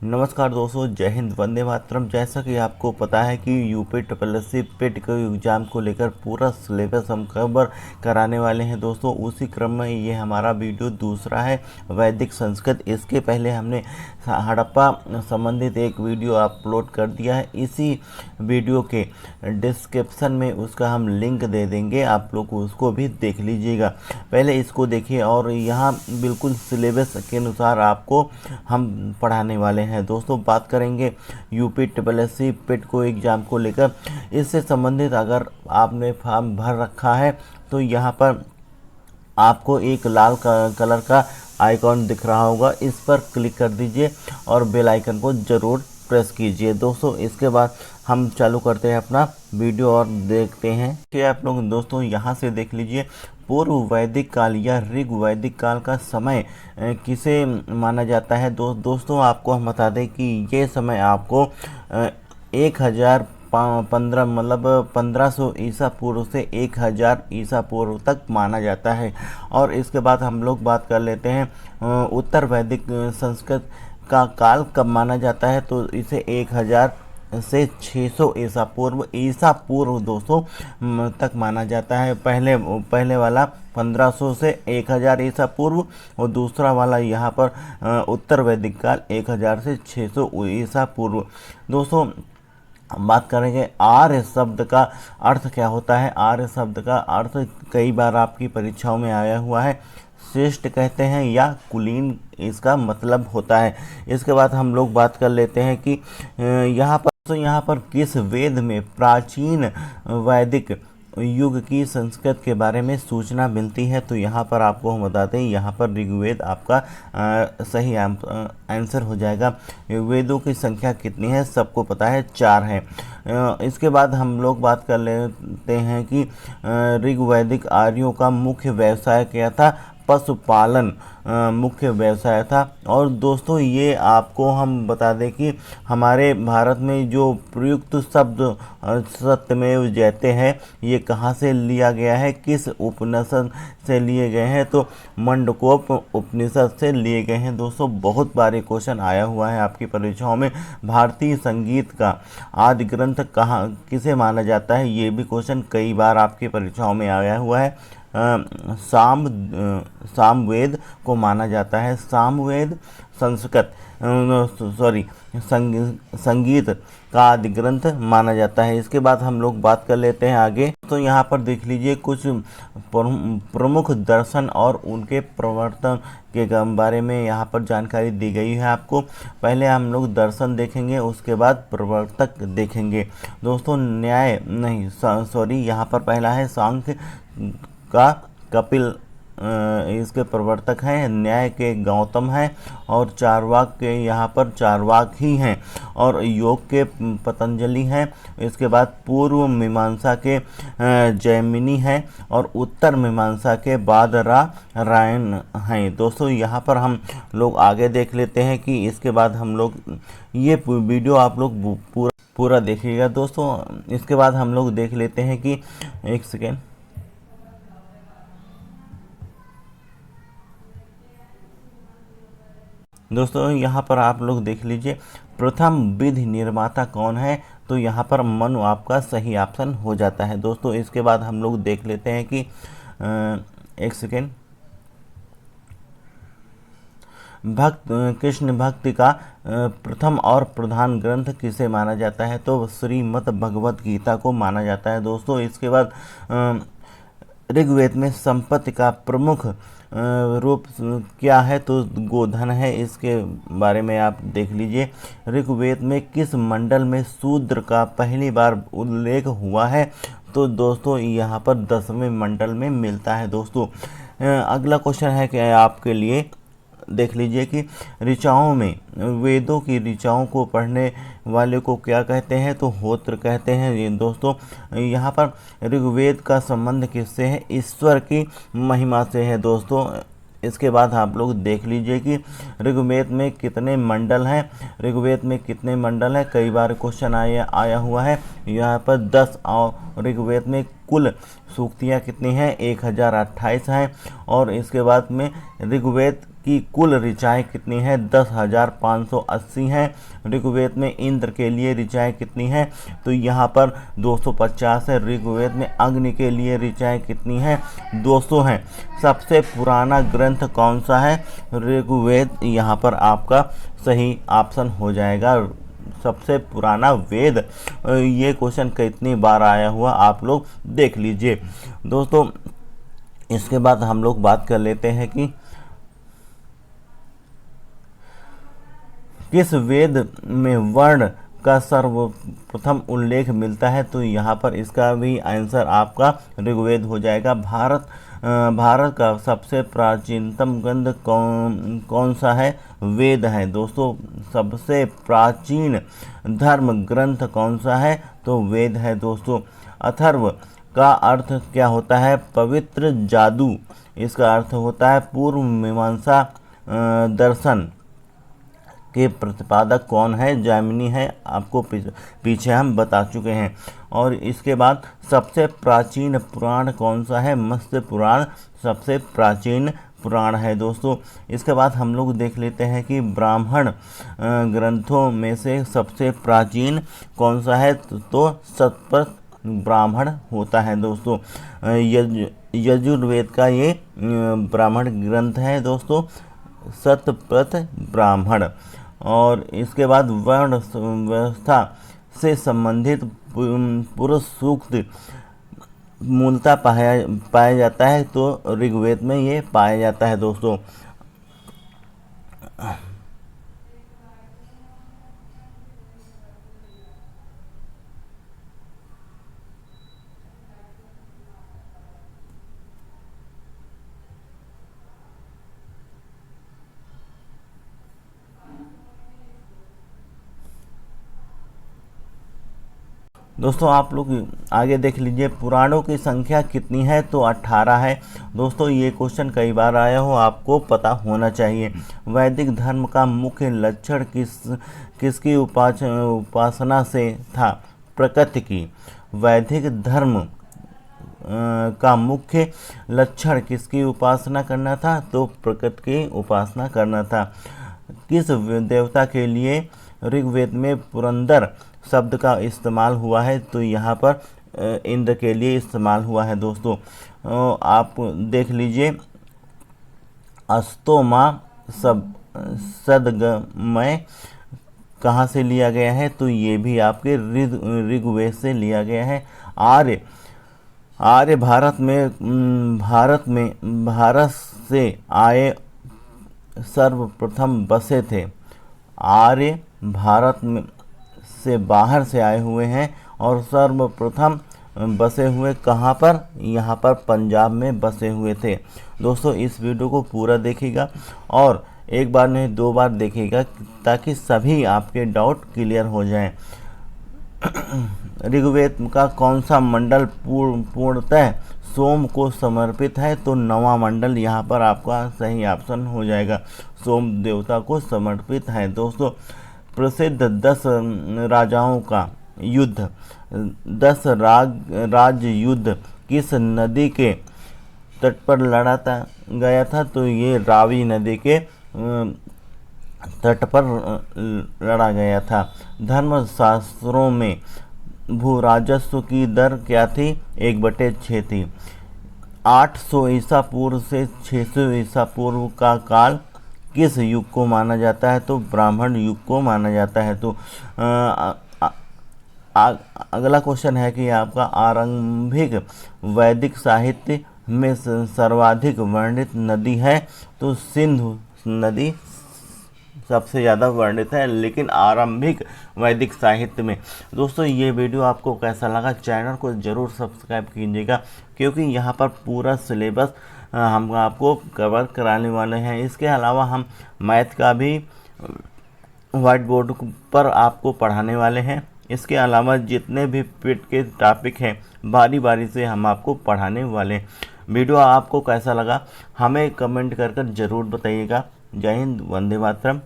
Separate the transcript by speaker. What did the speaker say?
Speaker 1: नमस्कार दोस्तों, जय हिंद, वंदे मातरम। जैसा कि आपको पता है कि यूपी ट्रिपल पेट के एग्ज़ाम को लेकर पूरा सिलेबस हम कवर कराने वाले हैं दोस्तों। उसी क्रम में ये हमारा वीडियो दूसरा है, वैदिक संस्कृत। इसके पहले हमने हड़प्पा संबंधित एक वीडियो अपलोड कर दिया है। इसी वीडियो के डिस्क्रिप्शन में उसका हम लिंक दे देंगे, आप लोग उसको भी देख लीजिएगा। पहले इसको देखिए और यहाँ बिल्कुल सिलेबस के अनुसार आपको हम पढ़ाने वाले हैं दोस्तों। बात करेंगे यूपी ट्रिपल पेट को एग्ज़ाम को लेकर। इससे संबंधित अगर आपने फॉर्म भर रखा है तो यहाँ पर आपको एक लाल कलर का आइकॉन दिख रहा होगा, इस पर क्लिक कर दीजिए और बेल आइकन को ज़रूर प्रेस कीजिए दोस्तों। इसके बाद हम चालू करते हैं अपना वीडियो और देखते हैं कि आप लोग दोस्तों यहाँ से देख लीजिए। पूर्व वैदिक काल या ऋग वैदिक काल का समय किसे माना जाता है। दोस्तों आपको हम बता दें कि ये समय आपको 1015 मतलब 1500 ईसा पूर्व से 1000 ईसा पूर्व तक माना जाता है। और इसके बाद हम लोग बात कर लेते हैं उत्तर वैदिक संस्कृत का काल कब माना जाता है, तो इसे 1000 से 600 ईसा पूर्व दोस्तों तक माना जाता है। पहले वाला 1500 से 1000 ईसा पूर्व और दूसरा वाला यहाँ पर उत्तर वैदिक काल 1000 से 600 ईसा पूर्व। दोस्तों बात करेंगे आर्य शब्द का अर्थ क्या होता है। आर्य शब्द का अर्थ कई बार आपकी परीक्षाओं में आया हुआ है। श्रेष्ठ कहते हैं या कुलीन इसका मतलब होता है। इसके बाद हम लोग बात कर लेते हैं कि यहाँ पर किस वेद में प्राचीन वैदिक युग की संस्कृत के बारे में सूचना मिलती है, तो यहाँ पर आपको हम बताते हैं यहाँ पर ऋग्वेद आपका सही आंसर हो जाएगा। वेदों की संख्या कितनी है सबको पता है, 4 है। इसके बाद हम लोग बात कर लेते हैं कि ऋग्वैदिक आर्यों का मुख्य व्यवसाय क्या था। पशुपालन मुख्य व्यवसाय था। और दोस्तों ये आपको हम बता दें कि हमारे भारत में जो प्रयुक्त शब्द सत्यमेव जयते हैं, ये कहाँ से लिया गया है, किस उपनिषद से लिए गए हैं, तो मंडकोप उपनिषद से लिए गए हैं दोस्तों। बहुत बार क्वेश्चन आया हुआ है आपकी परीक्षाओं में। भारतीय संगीत का आदि ग्रंथ कहाँ किसे माना जाता है, ये भी क्वेश्चन कई बार आपकी परीक्षाओं में आया हुआ है। सामवेद को माना जाता है। सामवेद संस्कृत संगीत का आदि ग्रंथ माना जाता है। इसके बाद हम लोग बात कर लेते हैं आगे। तो यहाँ पर देख लीजिए कुछ प्रमुख दर्शन और उनके प्रवर्तन के बारे में यहाँ पर जानकारी दी गई है आपको। पहले हम लोग दर्शन देखेंगे, उसके बाद प्रवर्तक देखेंगे दोस्तों। यहाँ पर पहला है सांख्य का कपिल, इसके प्रवर्तक हैं। न्याय के गौतम हैं और चारवाक के यहाँ पर चारवाक ही हैं। और योग के पतंजलि हैं। इसके बाद पूर्व मीमांसा के जैमिनी हैं और उत्तर मीमांसा के बादरायण हैं दोस्तों। यहाँ पर हम लोग आगे देख लेते हैं कि इसके बाद हम लोग ये वीडियो आप लोग पूरा देखिएगा दोस्तों। इसके बाद हम लोग देख लेते हैं कि एक सेकेंड दोस्तों, यहाँ पर आप लोग देख लीजिए प्रथम विधि निर्माता कौन है, तो यहाँ पर मनु आपका सही ऑप्शन हो जाता है दोस्तों। इसके बाद हम लोग देख लेते हैं कि एक सेकेंड कृष्ण भक्ति का प्रथम और प्रधान ग्रंथ किसे माना जाता है, तो श्रीमद् भगवत गीता को माना जाता है दोस्तों। इसके बाद ऋग्वेद में संपत्ति का प्रमुख रूप क्या है, तो गोधन है। इसके बारे में आप देख लीजिए। ऋग्वेद में किस मंडल में शूद्र का पहली बार उल्लेख हुआ है, तो दोस्तों यहाँ पर 10वें मंडल में मिलता है दोस्तों। अगला क्वेश्चन है कि आपके लिए देख लीजिए कि ऋचाओं में वेदों की ऋचाओं को पढ़ने वाले को क्या कहते हैं, तो होत्र कहते हैं ये दोस्तों। यहाँ पर ऋग्वेद का संबंध किससे है, ईश्वर की महिमा से है दोस्तों। इसके बाद आप लोग देख लीजिए कि ऋग्वेद में कितने मंडल हैं। ऋग्वेद में कितने मंडल हैं, कई बार क्वेश्चन आया हुआ है। यहाँ पर 10 और ऋग्वेद में कुल सूक्तियाँ कितनी हैं, 1028 हैं। और इसके बाद में ऋग्वेद की कुल ऋचाएँ कितनी है? 10,580 हैं। ऋग्वेद में इंद्र के लिए ऋचाएँ कितनी हैं? तो यहाँ पर 250 है। ऋग्वेद में अग्नि के लिए ऋचाएँ कितनी हैं? 200 हैं। सबसे पुराना ग्रंथ कौन सा है? ऋग्वेद यहाँ पर आपका सही ऑप्शन हो जाएगा। सबसे पुराना वेद। ये क्वेश्चन कितनी बार आया हुआ आप लोग देख लीजिए दोस्तों। इसके बाद हम लोग बात कर लेते हैं कि किस वेद में वर्ण का सर्वप्रथम उल्लेख मिलता है? तो यहाँ पर इसका भी आंसर आपका ऋग्वेद हो जाएगा। भारत का सबसे प्राचीनतम ग्रंथ कौन सा है? वेद है दोस्तों। सबसे प्राचीन धर्म ग्रंथ कौन सा है? तो वेद है दोस्तों। अथर्व का अर्थ क्या होता है? पवित्र जादू। इसका अर्थ होता है पूर्व मीमांसा दर्शन के प्रतिपादक कौन है? जैमिनी है। आपको पीछे हम बता चुके हैं। और इसके बाद सबसे प्राचीन पुराण कौन सा है? मत्स्य पुराण सबसे प्राचीन पुराण है दोस्तों। इसके बाद हम लोग देख लेते हैं कि ब्राह्मण ग्रंथों में से सबसे प्राचीन कौन सा है? तो शतपथ ब्राह्मण होता है दोस्तों। यजुर्वेद का ये ब्राह्मण ग्रंथ है दोस्तों, शतपथ ब्राह्मण। और इसके बाद वर्ण व्यवस्था से संबंधित पुरुष सूक्त मूलतः पाया जाता है, तो ऋग्वेद में ये पाया जाता है दोस्तों। दोस्तों आप लोग आगे देख लीजिए, पुराणों की संख्या कितनी है? तो 18 है दोस्तों। ये क्वेश्चन कई बार आया हो, आपको पता होना चाहिए। वैदिक धर्म का मुख्य लक्षण किसकी उपासना से था? प्रकृति की। वैदिक धर्म का मुख्य लक्षण किसकी उपासना करना था? तो प्रकृति की उपासना करना था। किस देवता के लिए ऋग्वेद में पुरंदर शब्द का इस्तेमाल हुआ है? तो यहाँ पर इंद्र के लिए इस्तेमाल हुआ है दोस्तों। आप देख लीजिए, अस्तोमा सदगमय कहाँ से लिया गया है? तो ये भी आपके ऋग्वेद से लिया गया है। आर्य भारत से आए सर्वप्रथम बसे थे। आर्य भारत में से बाहर से आए हुए हैं और सर्वप्रथम बसे हुए कहाँ पर? यहाँ पर पंजाब में बसे हुए थे दोस्तों। इस वीडियो को पूरा देखिएगा और एक बार नहीं 2 बार देखिएगा, ताकि सभी आपके डाउट क्लियर हो जाएं। ऋग्वेद का कौन सा मंडल पूर्णतः सोम को समर्पित है? तो 9वां मंडल यहाँ पर आपका सही ऑप्शन हो जाएगा। सोम देवता को समर्पित है दोस्तों। प्रसिद्ध 10 राजाओं का युद्ध, 10 राज युद्ध किस नदी के तट पर लड़ा गया था? तो ये रावी नदी के तट पर लड़ा गया था। धर्मशास्त्रों में भू राजस्व की दर क्या थी? 1/6 थी। 800 ईसा पूर्व से 600 ईसा पूर्व का काल किस युग को माना जाता है? तो ब्राह्मण युग को माना जाता है। तो अगला क्वेश्चन है कि आपका आरंभिक वैदिक साहित्य में सर्वाधिक वर्णित नदी है? तो सिंधु नदी सबसे ज़्यादा वर्णित है, लेकिन आरंभिक वैदिक साहित्य में। दोस्तों ये वीडियो आपको कैसा लगा? चैनल को ज़रूर सब्सक्राइब कीजिएगा, क्योंकि यहाँ पर पूरा सिलेबस हम आपको कवर कराने वाले हैं। इसके अलावा हम मैथ का भी व्हाइट बोर्ड पर आपको पढ़ाने वाले हैं। इसके अलावा जितने भी पिट के टॉपिक हैं बारी बारी से हम आपको पढ़ाने वाले हैं। वीडियो आपको कैसा लगा हमें कमेंट कर ज़रूर बताइएगा। जय हिंद, वंदे मातरम।